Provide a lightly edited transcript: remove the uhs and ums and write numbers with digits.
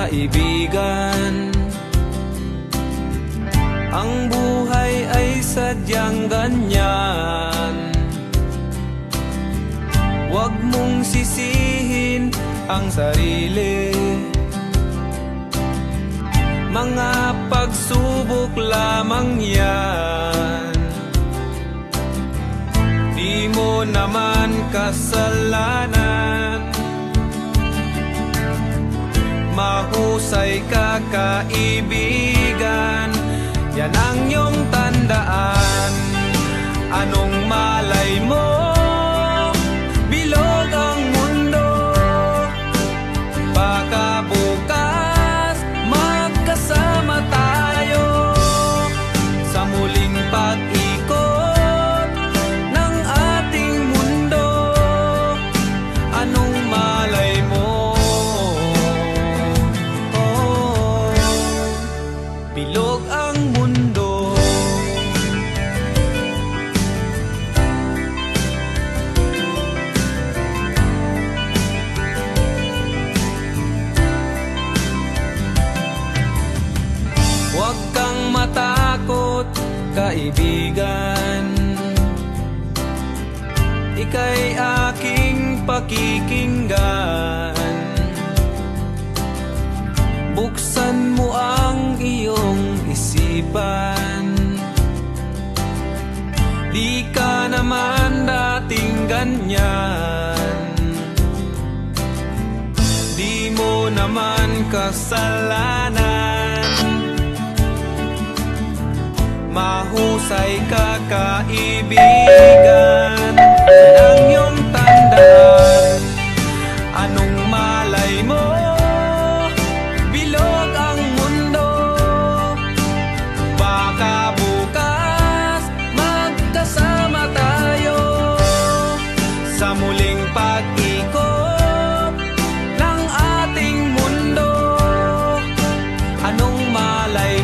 kaibigan. Ang buhay ay sadyang ganyan. Huwag mong sisihin ang sarili. Mga pagsubok lamang yan. Di mo naman kasalanan. Mahusay ka kaibigan, yan ang iyong tandaan. Anong malay mo, bilog ang mundo. Baka bukas magkasama tayo sa muling pag-ikot ng ating mundo. Anong malay mo, bilog ang mundo. Huwag kang matakot, kaibigan. Ika'y aking pakikinggan. Buksan mo ang iyong isipan. Di ka naman dating ganyan. Di mo naman kasalanan. Mahusay ka kaibigan, yan ang iyong tandaan. Anong malay mo, bilog ang mundo. Baka bukas magkasama tayo sa muling pag-ikot ng ating mundo. Anong malay